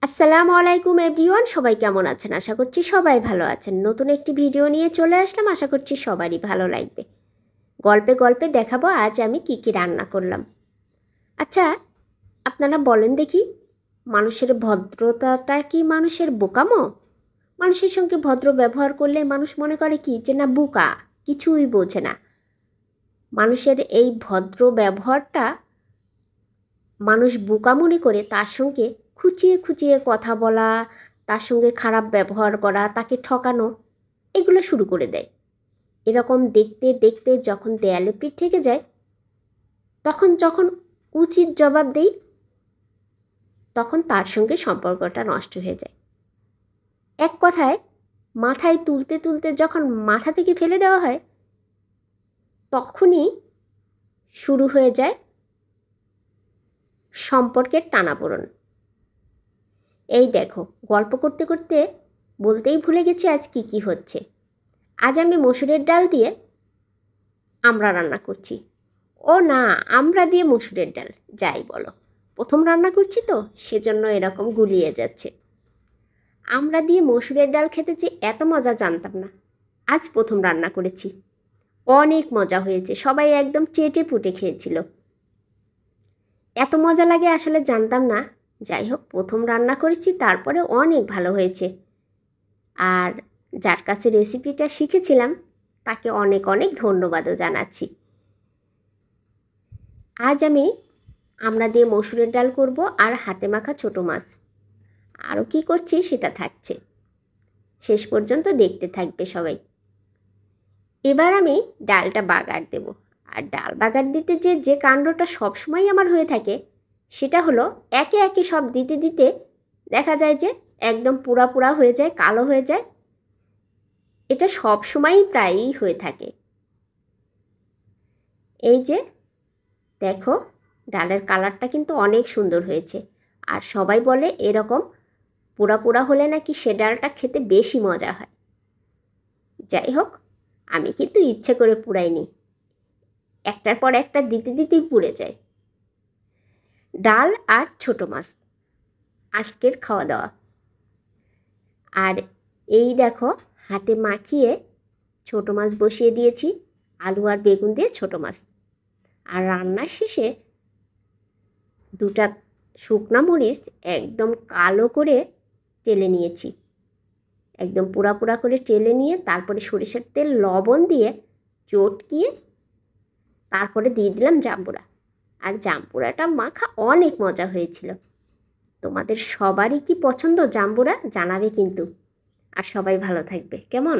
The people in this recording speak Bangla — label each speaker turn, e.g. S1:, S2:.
S1: আসসালামু আলাইকুম এভরিওয়ান, সবাই কেমন আছেন? আশা করছি সবাই ভালো আছেন। নতুন একটি ভিডিও নিয়ে চলে আসলাম, আশা করছি সবারই ভালো লাগবে। গল্পে গল্পে দেখাবো আজ আমি কি কি রান্না করলাম। আচ্ছা, আপনারা বলেন দেখি, মানুষের ভদ্রতাটা কি মানুষের বোকামো? মানুষের সঙ্গে ভদ্র ব্যবহার করলে মানুষ মনে করে কি যে না বোকা, কিছুই বোঝে না। মানুষের এই ভদ্র ব্যবহারটা মানুষ বোকা মনে করে তার সঙ্গে খুঁচিয়ে খুঁচিয়ে কথা বলা, তার সঙ্গে খারাপ ব্যবহার করা, তাকে ঠকানো, এগুলো শুরু করে দেয়। এরকম দেখতে দেখতে যখন দেয়ালে পিঠ থেকে যায়, যখন উচিত জবাব দেই, তখন তার সঙ্গে সম্পর্কটা নষ্ট হয়ে যায়। এক কথায়, মাথায় তুলতে তুলতে যখন মাথা থেকে ফেলে দেওয়া হয়, তখনই শুরু হয়ে যায় সম্পর্কের টানাপোড়েন। এই দেখো, গল্প করতে করতে বলতেই ভুলে গেছি আজ কি কি হচ্ছে। আজ আমি মসুরের ডাল দিয়ে আমড়া রান্না করছি। ও না, আমড়া দিয়ে মসুরের ডাল, যাই বলো, প্রথম রান্না করছি তো সেজন্য এরকম গুলিয়ে যাচ্ছে। আমড়া দিয়ে মসুরের ডাল খেতে যে এত মজা জানতাম না, আজ প্রথম রান্না করেছি। অনেক মজা হয়েছে, সবাই একদম চেটে পুটে খেয়েছিল। এত মজা লাগে আসলে জানতাম না। যাই হোক, প্রথম রান্না করেছি, তারপরে অনেক ভালো হয়েছে। আর যার কাছে রেসিপিটা শিখেছিলাম তাকে অনেক অনেক ধন্যবাদও জানাচ্ছি। আজ আমি আমড়া দিয়ে মসুরের ডাল করব আর হাতে মাখা ছোটো মাছ। আরও কী করছি সেটা থাকছে, শেষ পর্যন্ত দেখতে থাকবে সবাই। এবার আমি ডালটা বাগার দেব। আর ডাল বাগার দিতে যে কাণ্ডটা সবসময় আমার হয়ে থাকে সেটা হলো একে একে সব দিতে দিতে দেখা যায় যে একদম পুরা পুরা হয়ে যায়, কালো হয়ে যায়। এটা সব সময়ই প্রায়ই হয়ে থাকে। এই যে দেখো, ডালের কালারটা কিন্তু অনেক সুন্দর হয়েছে। আর সবাই বলে এরকম পোড়া পোড়া হলে নাকি সে ডালটা খেতে বেশি মজা হয়। যাই হোক, আমি কিন্তু ইচ্ছে করে পুড়াইনি, একটার পর একটা দিতে দিতেই পুড়ে যায়। ডাল আর ছোটো মাছ আজকের খাওয়া দাওয়া। আর এই দেখো, হাতে মাখিয়ে ছোটো মাছ বসিয়ে দিয়েছি, আলু আর বেগুন দিয়ে ছোটো মাছ। আর রান্নার শেষে দুটা শুকনা মরিচ একদম কালো করে টেলে নিয়েছি, একদম পোড়া পোড়া করে টেলে নিয়ে তারপরে সরিষার তেল লবণ দিয়ে চটকিয়ে তারপরে দিয়ে দিলাম জাম্বুরা। আর জাম্বুরাটা মাখা অনেক মজা হয়েছিল। তোমাদের সবারই কি পছন্দ জাম্বুরা জানাবে কিন্তু। আর সবাই ভালো থাকবে, কেমন?